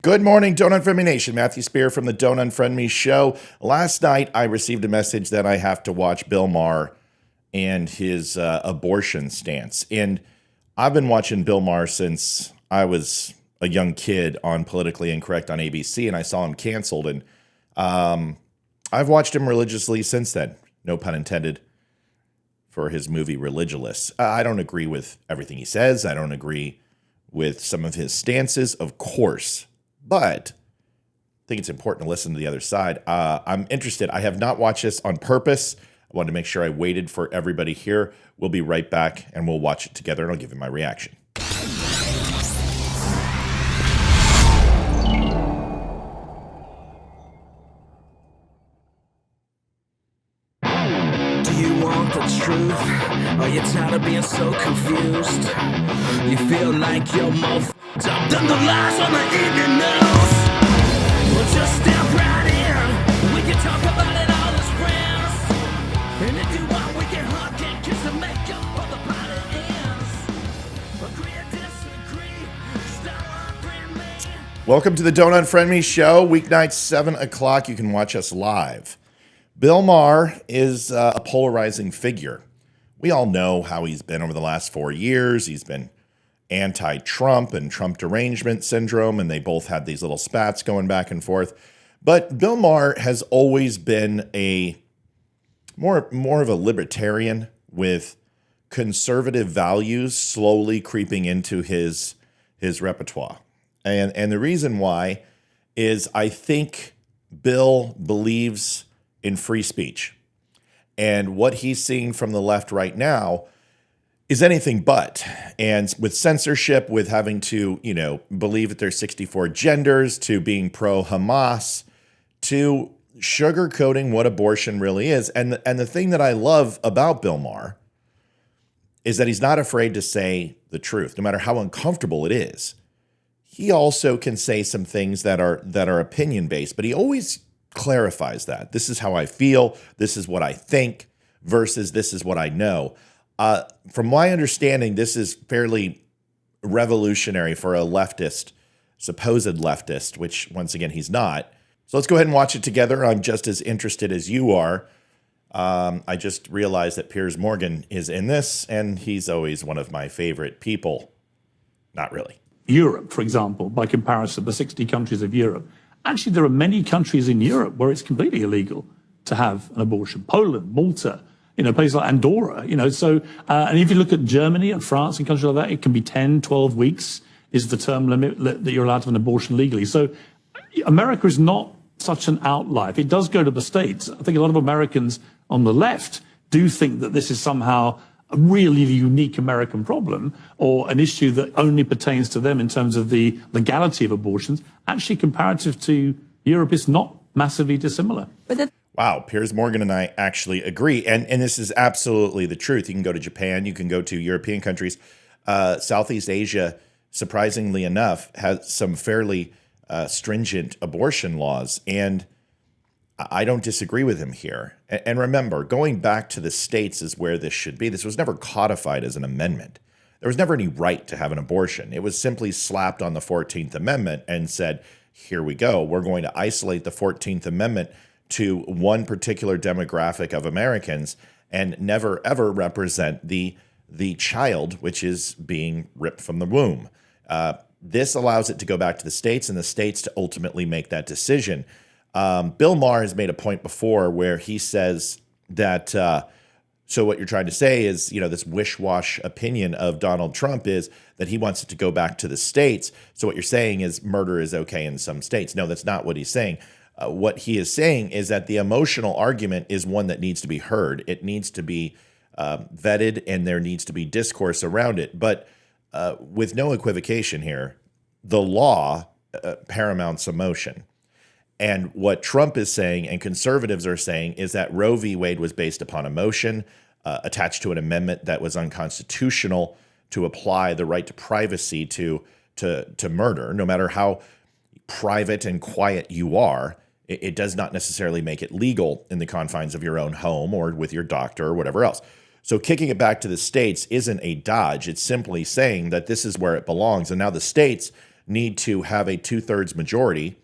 Good morning, Don't Unfriend Me Nation. Matthew Speer from the Don't Unfriend Me Show. Last night, I received a message that I have to watch Bill Maher and his abortion stance. And I've been watching Bill Maher since I was a young kid on Politically Incorrect on ABC, and I saw him canceled. And I've watched him religiously since then. No pun intended for his movie Religulous. I don't agree with everything he says. I don't agree with some of his stances, of course. But I think it's important to listen to the other side. I'm interested. I have not watched this on purpose. I wanted to make sure I waited for everybody here. We'll be right back, and we'll watch it together, and I'll give you my reaction. Do you want the truth? Are you tired of being so confused? You feel like you're more f***ed up than the lies on the evening news? Well, just step right in. We can talk about it all as friends. And if you want, we can hug and kiss and make up for the party ends. Agree or disagree, stop unfriend me. Welcome to the Don't Unfriend Me Show. Weeknights, 7 o'clock. You can watch us live. Bill Maher is a polarizing figure. We all know how he's been over the last 4 years. He's been anti-Trump and Trump derangement syndrome, and they both had these little spats going back and forth. But Bill Maher has always been a more of a libertarian with conservative values slowly creeping into his repertoire. And the reason why is I think Bill believes in free speech. And what he's seeing from the left right now is anything but. And with censorship, with having to, believe that there's 64 genders, to being pro-Hamas, to sugarcoating what abortion really is. And the thing that I love about Bill Maher is that he's not afraid to say the truth, no matter how uncomfortable it is. He also can say some things that are opinion-based, but he always clarifies that. This is how I feel, this is what I think, versus this is what I know. From my understanding, this is fairly revolutionary for a leftist, supposed leftist, which once again, he's not. So let's go ahead and watch it together. I'm just as interested as you are. I just realized that Piers Morgan is in this, and he's always one of my favorite people. Not really. Europe, for example, by comparison, the 60 countries of Europe. Actually, there are many countries in Europe where it's completely illegal to have an abortion. Poland, Malta, places like Andorra, So, and if you look at Germany and France and countries like that, it can be 10, 12 weeks is the term limit that you're allowed to have an abortion legally. So America is not such an outlier. If it does go to the States, I think a lot of Americans on the left do think that this is somehow a really unique American problem or an issue that only pertains to them in terms of the legality of abortions. Actually, comparative to Europe, it's not massively dissimilar. Wow, Piers Morgan and I actually agree. And this is absolutely the truth. You can go to Japan, you can go to European countries. Southeast Asia, surprisingly enough, has some fairly stringent abortion laws. And I don't disagree with him here. And remember, going back to the states is where this should be. This was never codified as an amendment. There was never any right to have an abortion. It was simply slapped on the 14th Amendment and said, here we go. We're going to isolate the 14th Amendment to one particular demographic of Americans and never, ever represent the child, which is being ripped from the womb. This allows it to go back to the states and the states to ultimately make that decision. Bill Maher has made a point before where he says that, so what you're trying to say is, this wish-wash opinion of Donald Trump is that he wants it to go back to the states. So what you're saying is murder is okay in some states. No, that's not what he's saying. What he is saying is that the emotional argument is one that needs to be heard. It needs to be vetted, and there needs to be discourse around it. But with no equivocation here, the law paramounts emotion. And what Trump is saying and conservatives are saying is that Roe v. Wade was based upon emotion, attached to an amendment that was unconstitutional to apply the right to privacy to murder. No matter how private and quiet you are, it does not necessarily make it legal in the confines of your own home or with your doctor or whatever else. So kicking it back to the states isn't a dodge. It's simply saying that this is where it belongs. And now the states need to have a 2/3 majority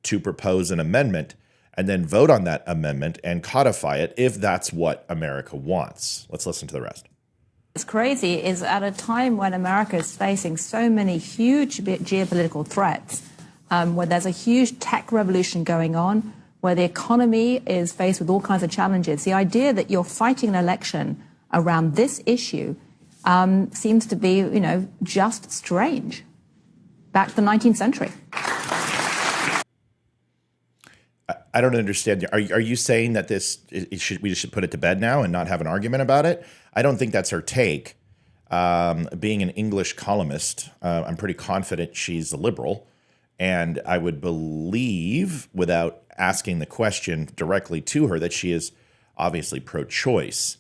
to propose an amendment and then vote on that amendment and codify it if that's what America wants. Let's listen to the rest. What's crazy is at a time when America is facing so many huge geopolitical threats, where there's a huge tech revolution going on, where the economy is faced with all kinds of challenges, the idea that you're fighting an election around this issue seems to be, just strange. Back to the 19th century. I don't understand. Are you saying that we should put it to bed now and not have an argument about it? I don't think that's her take. Being an English columnist, I'm pretty confident she's a liberal. And I would believe, without asking the question directly to her, that she is obviously pro-choice.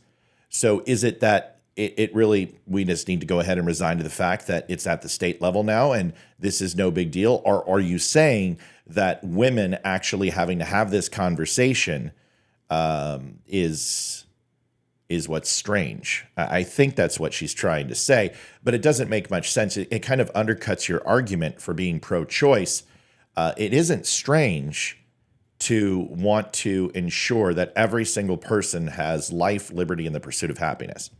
So is it that it really, we just need to go ahead and resign to the fact that it's at the state level now and this is no big deal? Or are you saying that women actually having to have this conversation is what's strange? I think that's what she's trying to say, but it doesn't make much sense. It kind of undercuts your argument for being pro-choice. It isn't strange to want to ensure that every single person has life, liberty, and the pursuit of happiness.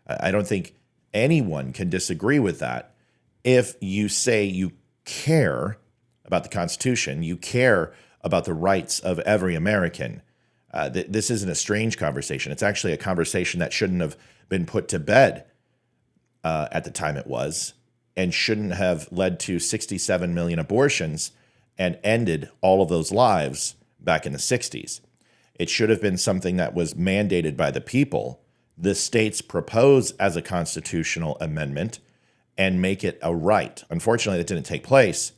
I don't think anyone can disagree with that. If you say you care about the Constitution, you care about the rights of every American, this isn't a strange conversation. It's actually a conversation that shouldn't have been put to bed at the time it was, and shouldn't have led to 67 million abortions and ended all of those lives back in the 60s. It should have been something that was mandated by the people. The states propose as a constitutional amendment and make it a right. Unfortunately, that didn't take place.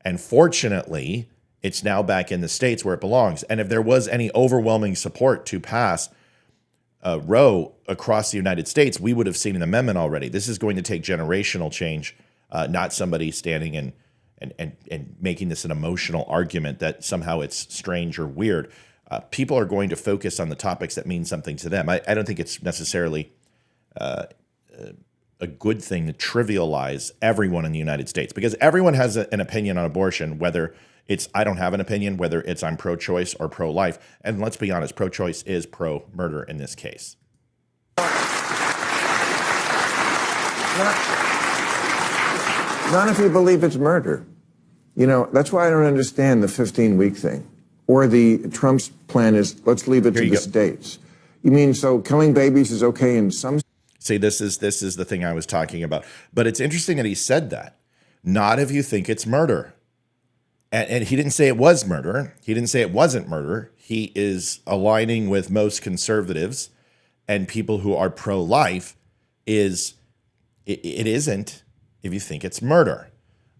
And fortunately, it's now back in the states where it belongs. And if there was any overwhelming support to pass Roe across the United States, we would have seen an amendment already. This is going to take generational change, not somebody standing and making this an emotional argument that somehow it's strange or weird. People are going to focus on the topics that mean something to them. I don't think it's necessarily a good thing to trivialize everyone in the United States, because everyone has an opinion on abortion, whether it's I don't have an opinion, whether it's I'm pro-choice or pro-life. And let's be honest, pro-choice is pro-murder in this case. Not if you believe it's murder. That's why I don't understand the 15-week thing. Or the Trump's plan is, let's leave it to the states. You mean, so killing babies is okay in some... See, this is the thing I was talking about. But it's interesting that he said that. Not if you think it's murder. And he didn't say it was murder. He didn't say it wasn't murder. He is aligning with most conservatives and people who are pro-life. It isn't if you think it's murder.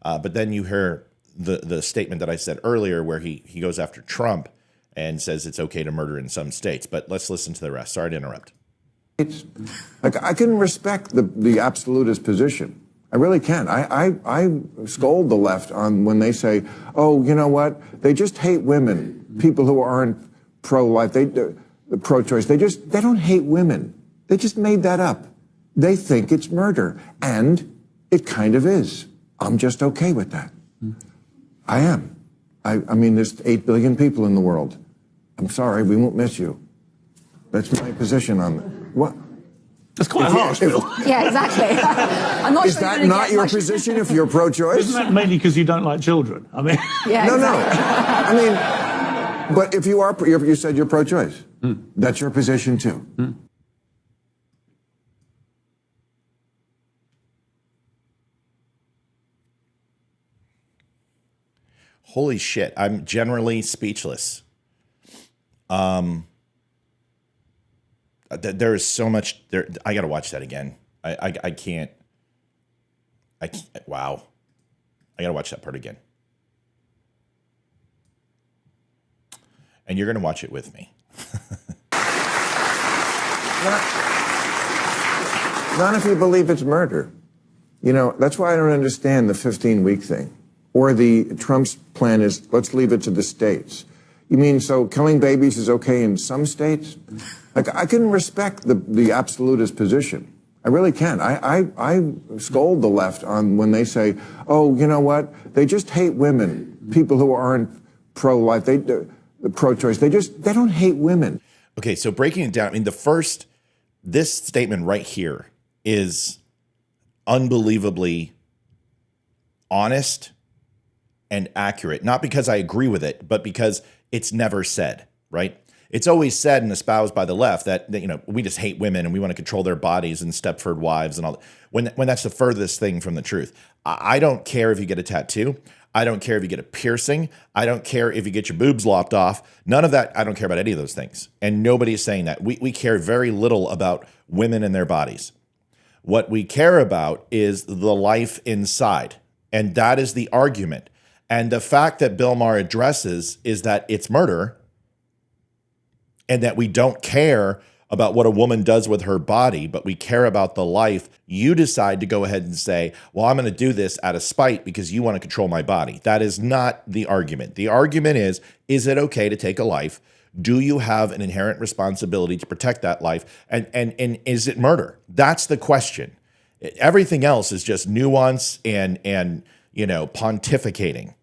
But then you hear the statement that I said earlier where he goes after Trump and says it's okay to murder in some states. But let's listen to the rest. Sorry to interrupt. I can respect the absolutist position. I really can. I scold the left on when they say, oh, you know what? They just hate women, people who aren't pro-life, pro-choice. They don't hate women. They just made that up. They think it's murder. And it kind of is. I'm just okay with that. I am. I mean, there's 8 billion people in the world. I'm sorry, we won't miss you. That's my position on it. What? That's quite harsh, Bill. Yeah, exactly. I'm not Is sure that not your position if you're pro-choice? Isn't that mainly because you don't like children? I mean... Yeah, No, exactly. no. I mean, but if you are, you said you're pro-choice. That's your position too. Holy shit. I'm generally speechless. There is so much there. I got to watch that again. I can't. Wow. I got to watch that part again. And you're going to watch it with me. Not if you believe it's murder. That's why I don't understand the 15-week thing. Or the Trump's plan is, let's leave it to the states. You mean, so killing babies is okay in some states? I can respect the absolutist position. I really can. I scold the left on when they say, oh, you know what? They just hate women. People who aren't pro-life, pro-choice. They don't hate women. Okay, so breaking it down, I mean, this statement right here is unbelievably honest and accurate. Not because I agree with it, but because it's never said, right? It's always said and espoused by the left that we just hate women and we want to control their bodies and Stepford wives and all that. When that's the furthest thing from the truth. I don't care if you get a tattoo. I don't care if you get a piercing. I don't care if you get your boobs lopped off. None of that. I don't care about any of those things. And nobody's saying that. We care very little about women and their bodies. What we care about is the life inside. And that is the argument. And the fact that Bill Maher addresses is that it's murder and that we don't care about what a woman does with her body, but we care about the life. You decide to go ahead and say, well, I'm going to do this out of spite because you want to control my body. That is not the argument. The argument is it okay to take a life? Do you have an inherent responsibility to protect that life? And is it murder? That's the question. Everything else is just nuance and pontificating.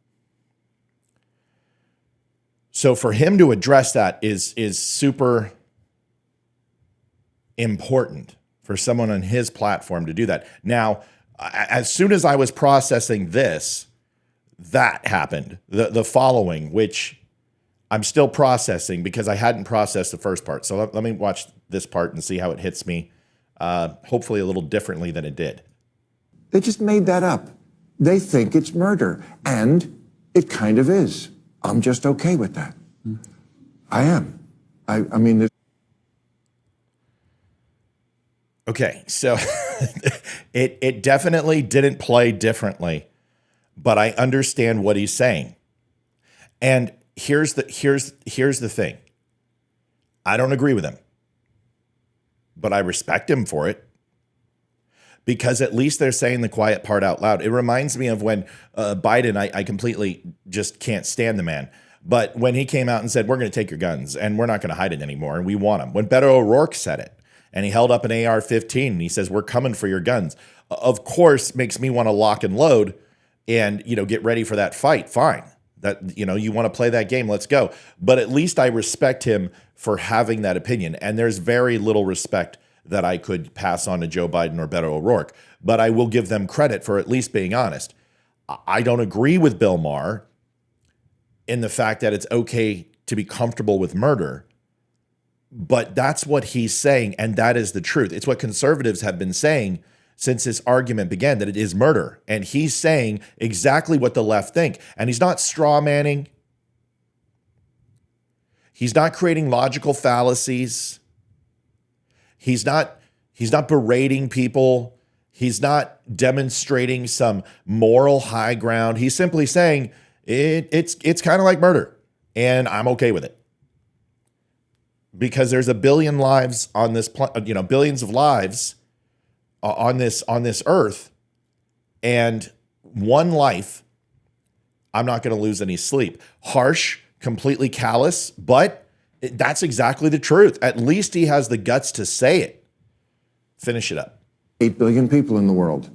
So for him to address that is super important for someone on his platform to do that. Now, as soon as I was processing this, that happened. The following, which I'm still processing because I hadn't processed the first part. So let me watch this part and see how it hits me, hopefully a little differently than it did. They just made that up. They think it's murder, and it kind of is. I'm just okay with that. I am. I mean... Okay, so it definitely didn't play differently, but I understand what he's saying. And here's the thing. I don't agree with him, but I respect him for it because at least they're saying the quiet part out loud. It reminds me of when Biden, I completely just can't stand the man. But when he came out and said, we're going to take your guns and we're not going to hide it anymore and we want them. When Beto O'Rourke said it, and he held up an AR-15 and he says, we're coming for your guns. Of course, makes me want to lock and load and, get ready for that fight. Fine. That, you want to play that game. Let's go. But at least I respect him for having that opinion. And there's very little respect that I could pass on to Joe Biden or Beto O'Rourke. But I will give them credit for at least being honest. I don't agree with Bill Maher in the fact that it's okay to be comfortable with murder. But that's what he's saying, and that is the truth. It's what conservatives have been saying since this argument began, that it is murder. And he's saying exactly what the left think. And he's not straw manning. He's not creating logical fallacies. He's not berating people. He's not demonstrating some moral high ground. He's simply saying it's kind of like murder, and I'm okay with it. Because there's a billion lives on this, billions of lives on this earth, and one life, I'm not going to lose any sleep. Harsh, completely callous, but that's exactly the truth. At least he has the guts to say it. Finish it up. 8 billion people in the world.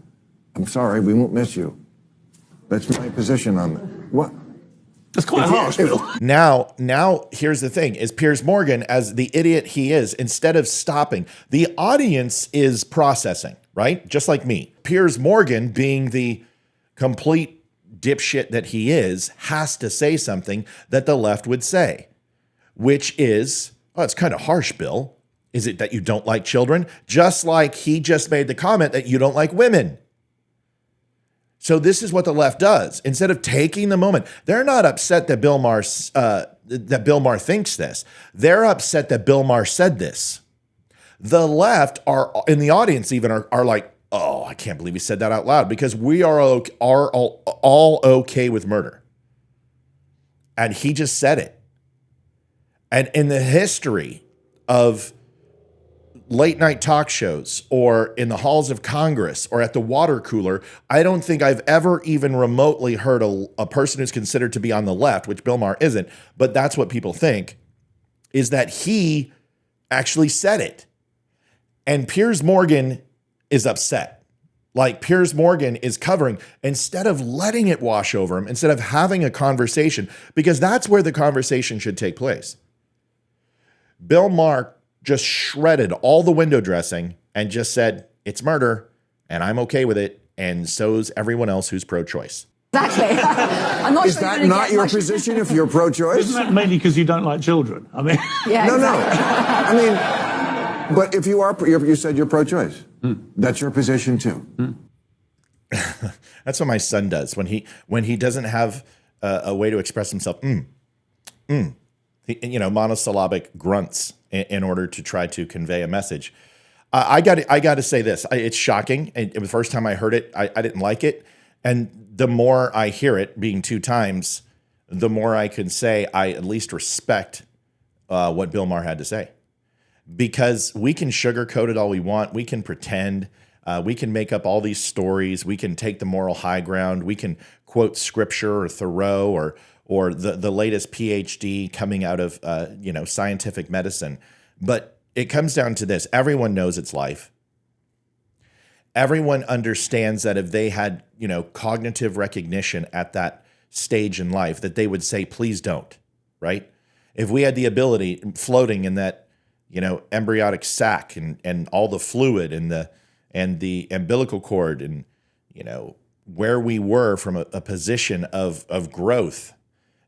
I'm sorry, we won't miss you. That's my position on that. What? That's quite harsh, Bill. Now, here's the thing, is Piers Morgan, as the idiot he is, instead of stopping, the audience is processing, right? Just like me. Piers Morgan, being the complete dipshit that he is, has to say something that the left would say, which is, oh, it's kind of harsh, Bill. Is it that you don't like children? Just like he just made the comment that you don't like women. So this is what the left does. Instead of taking the moment, they're not upset that Bill Maher thinks this. They're upset that Bill Maher said this. The left are in the audience even are like, oh, I can't believe he said that out loud, because we are all okay with murder. And he just said it. And in the history of late night talk shows or in the halls of Congress or at the water cooler, I don't think I've ever even remotely heard a person who's considered to be on the left, which Bill Maher isn't, but that's what people think, is that he actually said it. And Piers Morgan is upset. Like Piers Morgan is covering, instead of letting it wash over him, instead of having a conversation, because that's where the conversation should take place. Bill Maher just shredded all the window dressing and just said, it's murder, and I'm okay with it, and so's everyone else who's pro-choice. Exactly. I'm not Is sure that not your position if you're pro-choice? Isn't that mainly because you don't like children? I mean, Yeah, No, exactly. no. I mean, but if you are, you said you're pro-choice. That's your position too. That's what my son does when he doesn't have a way to express himself. He, monosyllabic grunts in order to try to convey a message. I got to say this. It's shocking. And the first time I heard it, I didn't like it. And the more I hear it, being 2 times, the more I can say I at least respect what Bill Maher had to say. Because we can sugarcoat it all we want. We can pretend. We can make up all these stories. We can take the moral high ground. We can quote scripture or Thoreau or the latest PhD coming out of scientific medicine. But it comes down to this. Everyone knows it's life. Everyone understands that if they had, cognitive recognition at that stage in life, that they would say, please don't, right? If we had the ability floating in that, embryonic sac and all the fluid and the umbilical cord and, where we were from a position of growth,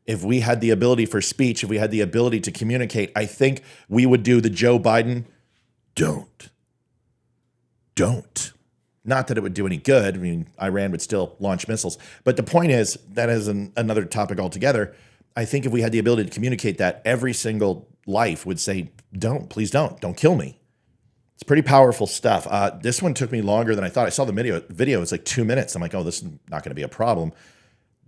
if we had the ability for speech, if we had the ability to communicate, I think we would do the Joe Biden, don't. Not that it would do any good. I mean, Iran would still launch missiles. But the point is, that is another topic altogether. I think if we had the ability to communicate that, every single life would say, please don't kill me. It's pretty powerful stuff. This one took me longer than I thought. I saw the video. It's like 2 minutes. I'm like, oh, this is not going to be a problem.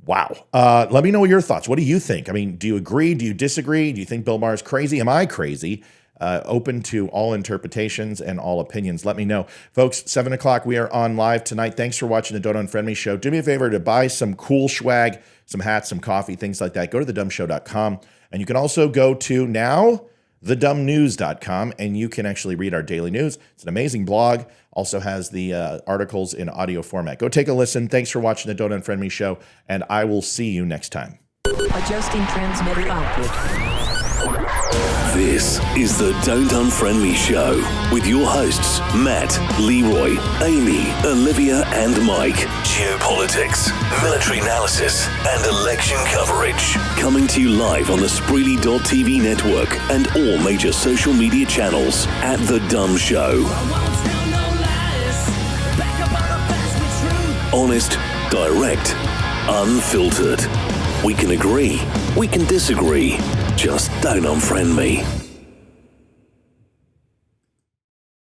Wow. Let me know your thoughts. What do you think? I mean, do you agree? Do you disagree? Do you think Bill Maher is crazy? Am I crazy? Open to all interpretations and all opinions. Let me know. Folks, 7 o'clock, we are on live tonight. Thanks for watching the Don't Unfriend Me show. Do me a favor to buy some cool swag, some hats, some coffee, things like that. Go to thedumshow.com. And you can also go to now thedumnews.com, and you can actually read our daily news. It's an amazing blog. Also has the articles in audio format. Go take a listen. Thanks for watching the Don't Unfriend Me show, and I will see you next time. Adjusting transmitter output. This is the Don't Unfriend Me show with your hosts, Matt, Leroy, Amy, Olivia, and Mike. Geopolitics, military analysis, and election coverage. Coming to you live on the Spreely.tv network and all major social media channels at The DUM Show. Honest, direct, unfiltered. We can agree, we can disagree. Just don't unfriend me.